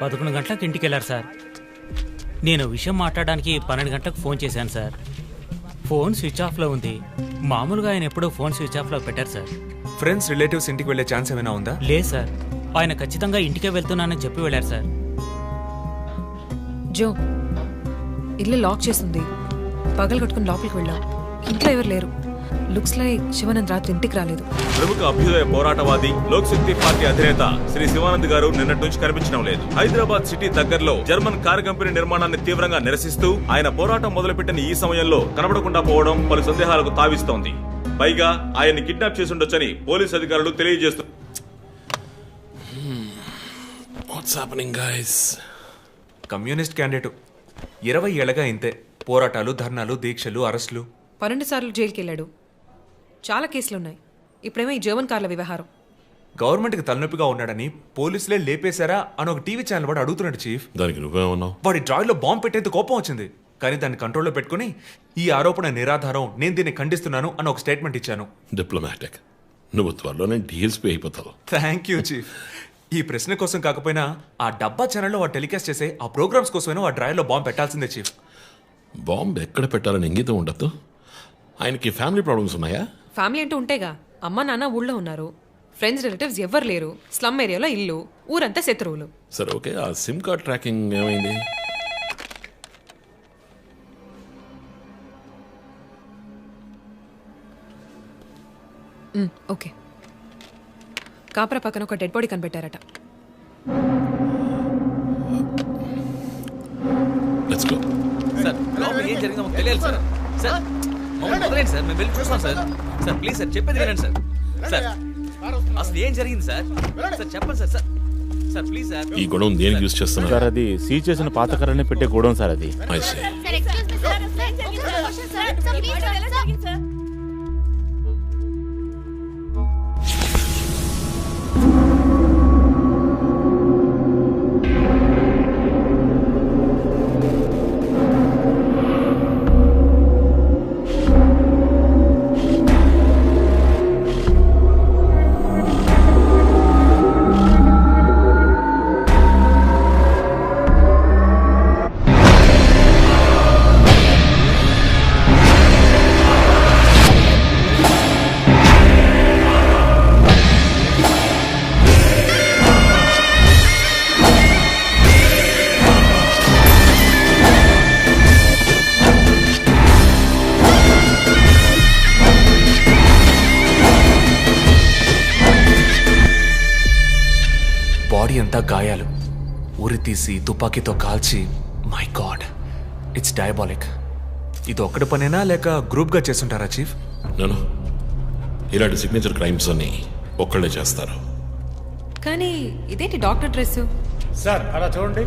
11 గంటలకు ఇంటికి వెళ్ళారు సార్. నేను విషయం మాట్లాడడానికి 12 గంటలకు ఫోన్ చేశాను సార్. ఫోన్ స్విచ్ ఆఫ్లో ఉంది. మామూలుగా ఆయన ఎప్పుడూ ఫోన్ స్విచ్ ఆఫ్లో పెట్టారు సార్. ఫ్రెండ్స్ రిలేటివ్స్ ఇంటికి వెళ్ళే ఛాన్స్ ఏమైనా ఉందా? లేదు సార్, ఆయన ఖచ్చితంగా ఇంటికే వెళ్తున్నానని చెప్పి వెళ్ళారు సార్. జో, ఇల్లు లాక్ చేసింది. పగలు కట్టుకుని లోపలికి వెళ్ళాం. ఇంట్లో ఎవరు లేరు. లుక్స్ లైక్ శివానంద్ రాత్రి ఇంటికి రాలేదు. ప్రముఖ అభ్యుదయ పోరాటవాది లోక్ శక్తి పార్టీ అధినేత శ్రీ శివానంద్ గారు నిన్నటి నుంచి కనిపించడం లేదు. హైదరాబాద్ సిటీ దగ్గరలో జర్మన్ కార్ కంపెనీ నిర్మాణాన్ని తీవ్రంగా నిరసిస్తూ ఆయన పోరాటం మొదలుపెట్టిన ఈ సమయంలో కనబడకుండా పోవడం పలు సందేహాలకు తావిస్తోంది. పైగా ఆయన్ని కిడ్నాప్ చేసి ఉండొచ్చని పోలీసు అధికారులు తెలియజేస్తున్నారు. కమ్యూనిస్ట్ క్యాండిడేట్ 20 ఏళ్లగా ఇంతే. పోరాటాలు, ధర్నాలు, దీక్షలు, అరెస్టులు. 12 సార్లు జైలుకి వెళ్ళాడు. చాలా కేసులున్నాయి. ఇప్పుడేమో ఈ జర్మన్ కార్ల వ్యవహారం. గవర్నమెంట్కి తలనొప్పిగా ఉన్నాడని పోలీసులే లేపేశారా అని ఒక టీవీ ఛానల్ వాడు అడుగుతున్నాడు చీఫ్. దానికి నువ్వేమన్నావు? వాడి డ్రాయిలో బాంబు పెట్టేందుకు కోపం వచ్చింది, కానీ దాన్ని కంట్రోల్లో పెట్టుకుని ఈ ఆరోపణ నిరాధారం, నేను దీన్ని ఖండిస్తున్నాను అని ఒక స్టేట్మెంట్ ఇచ్చాను. డిప్లొమాటిక్. నువ్వు త్వరలోనే డీల్స్ పే అయిపోతావు. Thank you chief. ఈ ప్రశ్న కోసం కాకపోయినా ఆ డబ్బా ఛానల్లో వాడు టెలికాస్ట్ చేసే ఆ ప్రోగ్రామ్స్ కోసమైనా ఆ డ్రాయిలో బాంబు పెట్టాల్సిందే చీఫ్. బాంబు ఎక్కడ పెట్టాలని ఇంగితం ఉండదు. ఆయనకి ఫ్యామిలీ ప్రాబ్లమ్స్ ఉన్నాయా? ఫ్యామిలీ అంటూ ఉంటేగా. అమ్మ నాన్న ఊళ్ళో ఉన్నారు. ఫ్రెండ్స్ రిలేటివ్స్ ఎవ్వరు లేరు. స్లమ్ ఏరియాలో ఇల్లు, ఊరంతా శత్రువులు. సరే ఓకే, ఆ సిమ్ కార్డ్ ట్రాకింగ్ ఏమైంది? ఓకే. కాపరా పక్కన ఒక డెడ్ బాడీ కనిపెట్టారట. Let's go. సార్ లోపల ఏం జరిగిందో మాకు తెలియాలి సార్. సార్ మమ్మల్ని వదిలేండి సార్, మేము వెళ్ళి చూస్తాం సార్. సార్ ప్లీజ్ సార్, చెప్పేది వినండి సార్. సార్ అసలు ఏం జరిగింది సార్? సార్ చెప్పండి sir. Sir sir please sir. ఈ గొడవ దేనికి యూజ్ చేస్తున్నారు? సార్ అది సీజ్ చేసిన పాత కర్రని పెట్టే గోడౌన్ సార్. అది I see. బాడీ అంతా గాయాలు, ఉరి తీసి తుపాకీతో కాల్చి. My God, it's diabolic. ఇది ఒక్కడి పనేనా లేక గ్రూప్గా చేస్తుంటారా చీఫ్? నేను ఇలాంటి సిగ్నేచర్ క్రైమ్స్ అన్ని ఒక్కళ్ళే చేస్తారు. కానీ ఇదేంటి డాక్టర్ డ్రెస్? సార్ అలా చూడండి.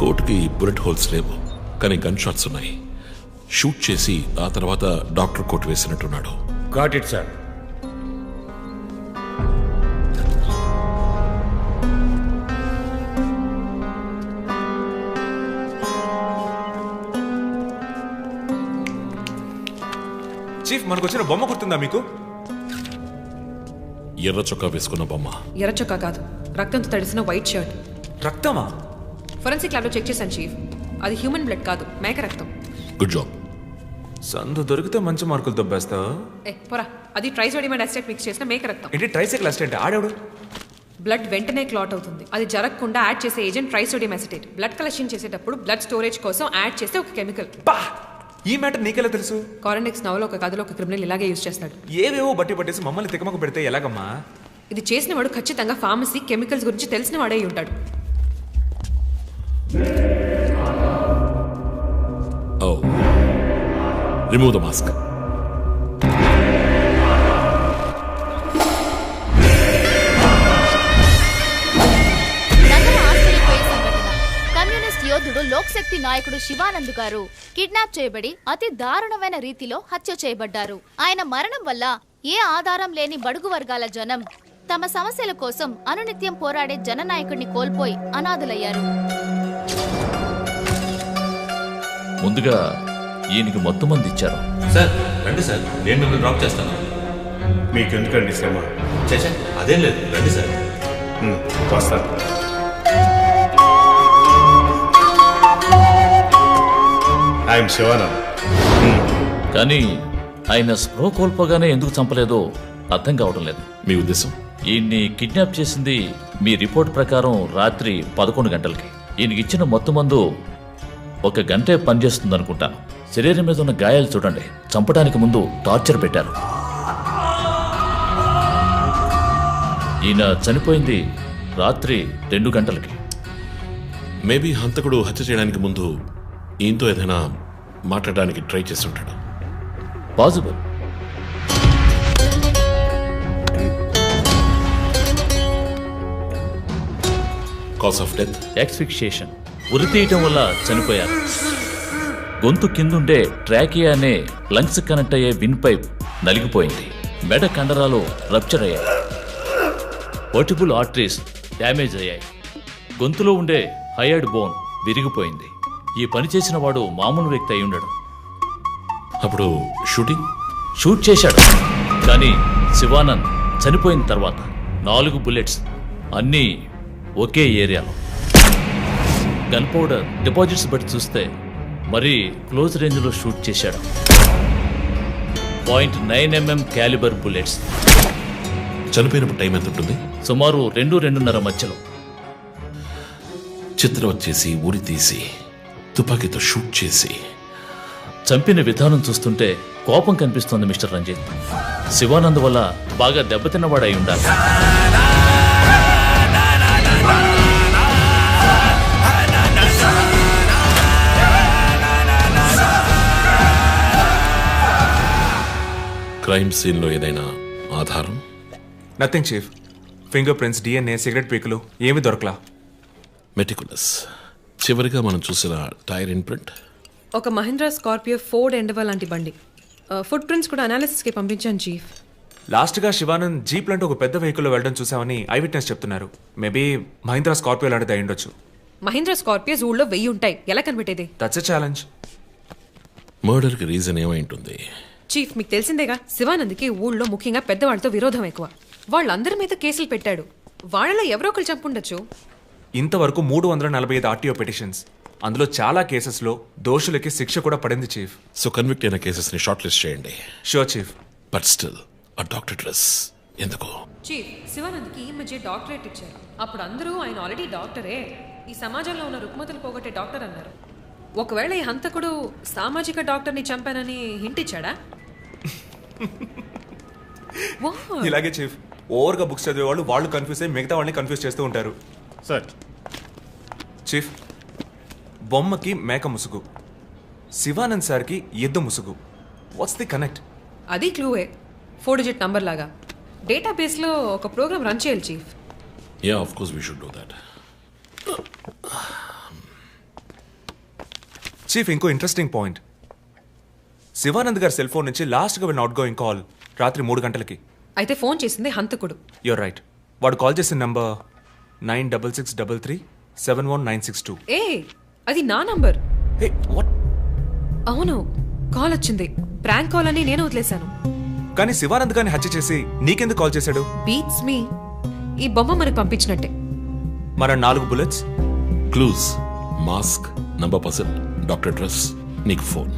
కోర్టుకి బుల్లెట్ హోల్స్ లేవు, కానీ గన్ షాట్స్ ఉన్నాయి. షూట్ చేసి ఆ తర్వాత డాక్టర్ కోట్ వేసినట్టున్నాడు. Got it sir. చీఫ్, మనకు వచ్చిన బొమ్మ గుర్తుందా మీకు? ఎర్ర చొక్కా వేసుకున్న బొమ్మ. ఎర్ర చొక్కా కాదు, రక్తంతో తడిసిన వైట్ షర్ట్. రక్తమా? ఫోరెన్సిక్ ల్యాబ్లో చెక్ చేశాను చీఫ్. అది హ్యూమన్ బ్లడ్ కాదు, మేక రక్తం. Good job. సందు దొరికితే మంచి మార్కులు దొబ్బేస్తావు. పోరా, అది ట్రైసోడియం అండ్ అసిటేట్ మిక్స్ చేసిన మేక రక్తం. ఏంటి ట్రైసైకిల్ అసిస్టెంట్? ఆడేవాడు. బ్లడ్ వెంటనే క్లాట్ అవుతుంది. అది జరగకుండా యాడ్ చేసే agent trisodium acetate. Blood collection చేసేటప్పుడు బ్లడ్ స్టోరేజ్ కోసం యాడ్ చేసే ఒక కెమికల్. ఈ మ్యాటర్ నీకెలా తెలుసు? కారెండెక్స్ నవలో ఒక కథలో ఒక క్రిమినల్ ఇలాగే యూజ్ చేస్తాడు. ఏవేవో బట్టి పట్టేసి మమ్మల్ని తికమక పెడితే ఎలాగమ్మా? ఇది చేసిన వాడు ఖచ్చితంగా ఫార్మసీ, కెమికల్స్ గురించి తెలిసిన వాడే ఉంటాడు. Oh. Remove the mask. Communist యోధుడు లోక్ శక్తి నాయకుడు శివానంద్ గారు కిడ్నాప్ చేయబడి అతి దారుణమైన రీతిలో హత్య చేయబడ్డారు. ఆయన మరణం వల్ల ఏ ఆధారం లేని బడుగు వర్గాల జనం తమ సమస్యల కోసం అనునిత్యం పోరాడే జననాయకుడిని కోల్పోయి అనాథులయ్యారు. ముందుగా ఈయనకి మొత్తం మంది ఇచ్చారు. సార్ రండి సార్, నేను మిమ్మల్ని డ్రాప్ చేస్తాను. మీకెందుకండి శ్రమ? చేసా అదేం లేదు, రండి సార్. వస్తాను. ఐఎమ్ శివానంద్. కానీ ఆయన స్పృహ కోల్పోగానే ఎందుకు చంపలేదో అర్థం కావడం లేదు. మీ ఉద్దేశం? ఈయన్ని కిడ్నాప్ చేసింది మీ రిపోర్ట్ ప్రకారం రాత్రి 11 గంటలకి. ఈయనకి ఇచ్చిన మొత్తం మందు 1 గంటే పనిచేస్తుంది అనుకుంటాను. శరీరం మీద ఉన్న గాయాలు చూడండి, చంపడానికి ముందు టార్చర్ పెట్టారు. ఈయన చనిపోయింది రాత్రి 2 గంటలకి. మేబీ హంతకుడు హత్య చేయడానికి ముందు ఈయనతో ఏదైనా మాట్లాడడానికి ట్రై చేసి ఉంటాడు. Possible. Cause of death? Asphyxiation, ఉరి తీయటం వల్ల చనిపోయారు. గొంతు కిందుండే ట్రాకియా అనే లంగ్స్ కనెక్ట్ అయ్యే విన్ పైప్ నలిగిపోయింది. మెడ కండరాలు రప్చర్ అయ్యాయి. వర్టిబుల్ ఆర్టరీస్ డ్యామేజ్ అయ్యాయి. గొంతులో ఉండే హైయర్డ్ బోన్ విరిగిపోయింది. ఈ పని చేసిన వాడు మామూలు వ్యక్తి అయి ఉండడు. అప్పుడు షూట్ చేశాడు. కానీ శివానంద్ చనిపోయిన తర్వాత 4 బుల్లెట్స్, అన్నీ ఒకే ఏరియాలో. గన్ పౌడర్ డిపాజిట్స్ బట్టి చూస్తే మరీ క్లోజ్ రేంజ్లో షూట్ చేశాడు. 0.9 mm క్యాలిబర్ బుల్లెట్స్. చనిపోయినప్పుడు టైం ఎంత ఉంటుంది? సుమారు 2-2:30 మధ్యలో. చిత్రం చేసి ఊరి తీసి తుపాకీతో షూట్ చేసి చంపిన విధానం చూస్తుంటే కోపం కనిపిస్తోంది మిస్టర్ రంజిత్. శివానంద్ వల్ల బాగా దెబ్బతిన్నవాడై ఉండాలి. క్రైమ్ సీన్లో ఏదైనా ఆధారం? Nothing chief. Finger prints, DNA, cigarette పీకులు ఏమీ దొరకలా. మెటికులస్. చివరిగా మనం చూసిన టైర్ ఇంప్రింట్? ఒక మహీంద్రా స్కార్పియో ఫోర్డ్ ఎండవా లాంటి బండి. ఫుట్ ప్రింట్స్ కూడా అనాలిసిస్కి పంపించాను చీఫ్. లాస్ట్గా శివానంద్ జీప్ లాంటి ఒక పెద్ద వెహికల్లో వెళ్ళడం చూసామని ఐ విట్నెస్ చెప్తున్నారు. మేబీ మహీంద్రా స్కార్పియో లాంటిది అయి ఉండొచ్చు. మహీంద్రా స్కార్పియోస్ ఊళ్ళో 1000 ఉంటాయి, ఎలా కనిపెట్టేది? That's a challenge. మర్డర్కి రీజన్ ఏమై ఉంటుంది? చీఫ్, మీకు తెలిసిందేగా, శివానంద్కి ఊళ్ళో ముఖ్యంగా పెద్దవాళ్ళతో విరోధం ఎక్కువ. వాళ్ళందరి మీద కేసులు పెట్టాడు. వాళ్ళలో ఎవరో ఒకరు చంపుండొచ్చు. ఇంతవరకు 345 ఆర్టీఓ పిటిషన్స్, అందులో చాలా కేసెస్లో దోషులకి శిక్ష కూడా పడింది చీఫ్. సో కన్విక్ట్ అయిన కేసెస్ని షార్ట్ లిస్ట్ చేయండి. Sure chief. బట్ స్టిల్ ఆ డాక్టర్ డ్రెస్ ఎందుకు? చీఫ్, శివానంద్కి ఈ మధ్య డాక్టరేట్ ఇచ్చారు. అప్పుడు అందరూ ఆయన ఆల్రెడీ డాక్టరే, ఈ సమాజంలో ఉన్న రుగ్మతలు పోగొట్టే డాక్టర్ అన్నారు. ఒకవేళ ఈ హంతకుడు సామాజిక డాక్టర్ని చంపానని హింట్ ఇచ్చాడా? ఇలాగే చీఫ్, ఓవర్గా బుక్స్ చదివే వాళ్ళు కన్ఫ్యూజ్ అయ్యి మిగతా వాళ్ళని కన్ఫ్యూజ్ చేస్తూ ఉంటారు. సార్, చీఫ్, బొమ్మకి మేక ముసుగు, శివానంద్ సార్కి ఎద్దు ముసుగు. What's the connect? అది క్లూవే, 4 డిజిట్ నంబర్ లాగా. డేటాబేస్లో ఒక ప్రోగ్రామ్ రన్ చేయాలి chief. Yeah, of course we should do that. Chief, ఇంకో ఇంట్రెస్టింగ్ పాయింట్. శివానంద్ గారి సెల్ ఫోన్ నుంచి లాస్ట్గా వెళ్ళిన అవుట్ గోయింగ్ కాల్ రాత్రి 3 గంటలకి. అయితే ఫోన్ చేసింది హంతకుడు. You're right. వాడు కాల్ చేసిన నంబర్ 9663371962. ఏ, అది నా నంబర్. Hey, what? అవును, కాల్ వచ్చింది. ప్రాంక్ కాల్ అని నేను వదిలేశాను. కానీ శివానంద్ గారిని హత్య చేసి నీకెందుకు కాల్ చేశాడు? బీట్స్ మీ. ఈ బొమ్మ మనకు పంపించినట్టే. మన 4 bullets, clues, mask, number person, doctor dress, నీకు ఫోన్.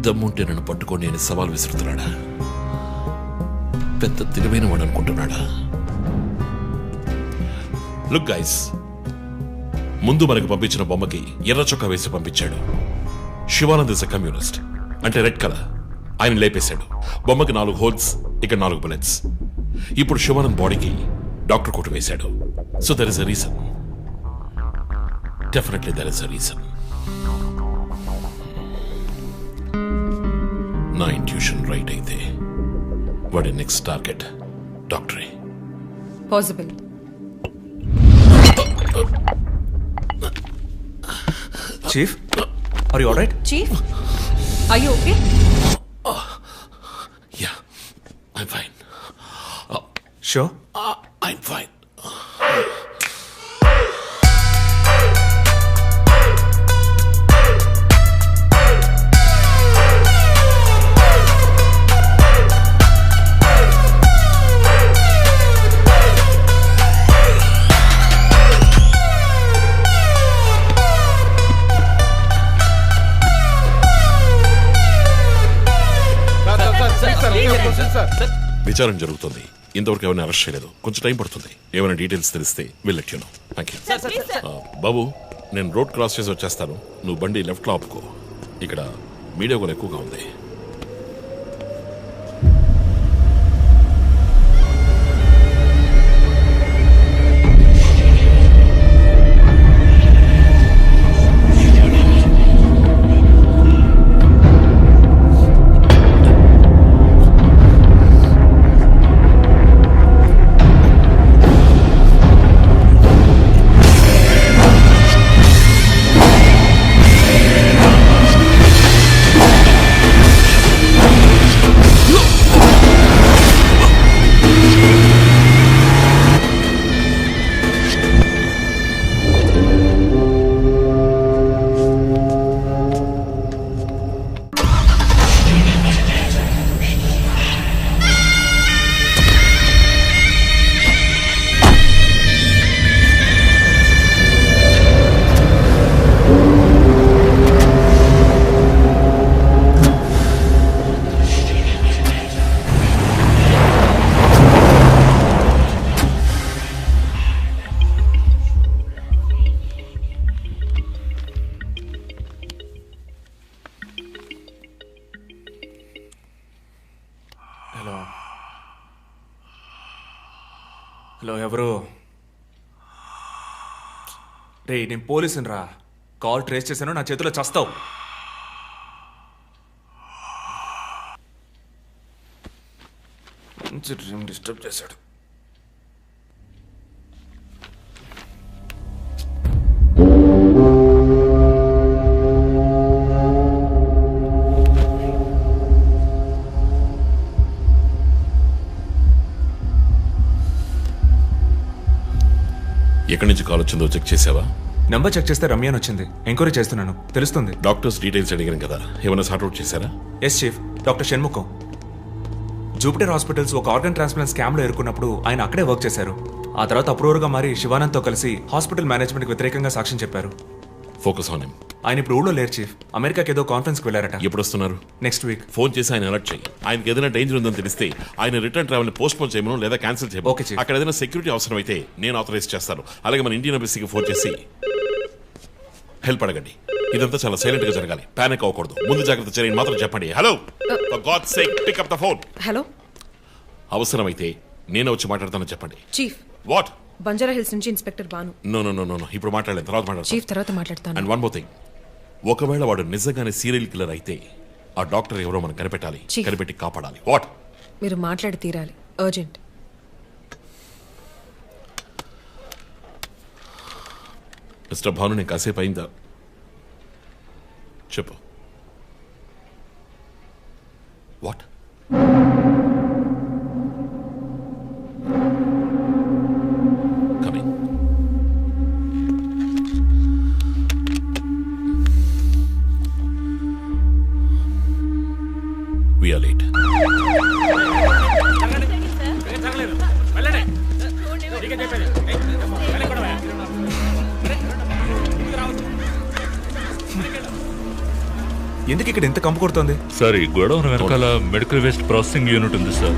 దమ్ముంటే నన్ను పట్టుకొని అని సవాల్ విసురుతున్నాడా? పెద్ద తెలివైన వాడు అనుకుంటున్నాడా? లుక్ గైస్, ముందు మనకు పంపించిన బొమ్మకి ఎర్ర చొక్కా వేసి పంపించాడు. శివానంద్ ఇస్ ఎ కమ్యూనిస్ట్, అంటే రెడ్ కలర్. ఆయన లేపేశాడు. బొమ్మకి 4 హోల్స్, ఇక్కడ 4 బుల్లెట్స్. ఇప్పుడు శివానంద్ బాడీకి డాక్టర్ కోట్ వేశాడు. So there is a reason. Definitely there is a reason. నా ఇంట్యూషన్ రైట్ అయితే వాడి నెక్స్ట్ టార్గెట్ డాక్టరే. Possible. Chief, are you alright? Chief, are you okay? Yeah, I'm fine. Sure? I'm fine. విచారణ జరుగుతుంది. ఇంతవరకు ఎవరిని arrest చేయలేదు. కొంచెం టైం పడుతుంది. ఏమైనా డీటెయిల్స్ తెలిస్తే will let you know. Thank you. బాబు, నేను రోడ్ క్రాస్ చేసి వచ్చేస్తాను. నువ్వు బండి లెఫ్ట్లో ఆపుకో. ఇక్కడ మీడియా కూడా ఎక్కువగా ఉంది. హలో, ఎవరు? రే, నేను పోలీసుని రా. కాల్ ట్రేస్ చేశాను, నా చేతిలో చస్తావు. మంచి డ్రీమ్ డిస్టర్బ్ చేశాడు. ఎక్కడి నుంచి కాల్ వచ్చిందో చెక్ చేసావా? నంబర్ చెక్ చేస్తే రమ్య అని వచ్చింది. ఎంక్వైరీ చేస్తున్నాను, తెలుస్తుంది. డాక్టర్స్ డీటెయిల్స్ అడిగాను కదా, ఏమైనా సార్ట్అవుట్ చేశారా? Yes chief, doctor Shanmukham. Jupiter hospitals ఒక ఆర్గన్ ట్రాన్స్ప్లాంట్ స్కామ్లో ఇరుక్కున్నప్పుడు ఆయన అక్కడే వర్క్ చేశారు. ఆ తర్వాత అప్రూవర్గా మారి శివానంద్తో కలిసి హాస్పిటల్ మేనేజ్మెంట్కి వ్యతిరేకంగా సాక్ష్యం చెప్పారు. Focus on him. ఆయన ఇప్పుడు ఊళ్ళో లేరు చీఫ్. అమెరికాకి ఏదో కాన్ఫరెన్స్కి వెళ్ళారట. ఎప్పుడు వస్తున్నారు? Next week. ఫోన్ చేసి ఆయన అలర్ట్ చేయి. ఆయనకి ఏదైనా డేంజర్ ఉందని తెలిస్తే ఆయన రిటర్న్ ట్రావెల్ పోస్ట్ పోన్ చేయమను లేదా క్యాన్సిల్ చేయమను. Okay chief. అక్కడ ఏదైనా సెక్యూరిటీ అవసరం అయితే నేను ఆథరైజ్ చేస్తాను. అలాగే మన ఇండియన్ ఎంబసీకి ఫోన్ చేసి హెల్ప్ అడగండి. ఇదంతా చాలా సైలెంట్ గా జరగాలి. పానిక్ అవ్వకూడదు. ముందు జాగ్రత్త చర్యని మాత్రం చెప్పండి. Hello, for God's sake pick up the phone. Hello. అవసరమైతే నేను వచ్చి మాట్లాడతానని చెప్పండి. చీఫ్. వాట్? బంజారా హిల్స్ నుంచి inspector Bhanu. No no no no, ఇప్పుడు మాట్లాడలేదు, తర్వాత మాట్లాడతాను. చీఫ్ తర్వాత మాట్లాడతాను. అండ్ వన్ మోర్ థింగ్, ఒకవేళ వాడు నిజంగానే సీరియల్ కిల్లర్ అయితే ఆ డాక్టర్ ఎవరో మనం కనిపెట్టాలి, కనిపెట్టి కాపాడాలి. వాట్? మీరు మాట్లాడి తీరాలి, అర్జెంట్. మిస్టర్ భాను, నేను కాసేపు అయిందా? చెప్పు. What? Coming. We are late. ఎందుకు ఇక్కడ ఎంత కంపు కొడుతోంది? సార్, ఈ గొడవన వెనకాల మెడికల్ వేస్ట్ ప్రాసెసింగ్ యూనిట్ ఉంది సార్.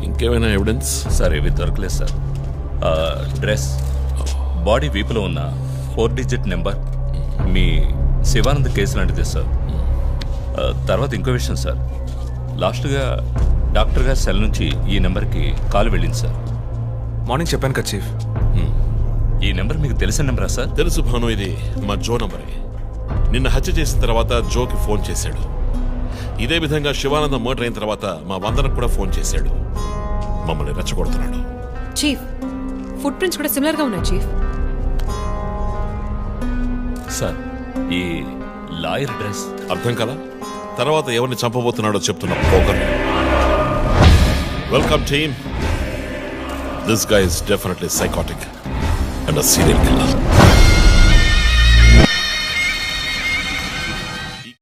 ఇంకేమైనా ఎవిడెన్స్? సార్, ఇవి దొరకలేదు సార్. డ్రెస్, బాడీ వీపులో ఉన్న 4 డిజిట్ నెంబర్ మీ శివానంద్ కేసు లాంటిదే సార్. తర్వాత ఇంకో విషయం సార్, లాస్ట్గా డాక్టర్ గారి సెల్ నుంచి ఈ నెంబర్కి కాల్ వెళ్ళింది సార్. మార్నింగ్ చెప్పాను కదా చీఫ్. ఈ నెంబర్ మీకు తెలిసిన నెంబరా సార్? తెలుసు భాను, ఇది మా జో నంబరే. నిన్న హత్య చేసిన తర్వాత జోకి ఫోన్ చేశాడు. ఇదే విధంగా శివానందం మర్డర్ అయిన తర్వాత మా వందనకు కూడా ఫోన్ చేశాడు. మమ్మల్ని రెచ్చగొడుతున్నాడు. చీఫ్, ఫుట్ ప్రింట్స్ కూడా సిమిలర్ గా ఉన్నాయి చీఫ్. సార్ ఈ లాయర్ డ్రెస్ అర్థం కదా? తర్వాత ఎవరిని చంపబోతున్నాడో చెప్తున్న poker. Welcome team. This guy is definitely psychotic and a serial killer.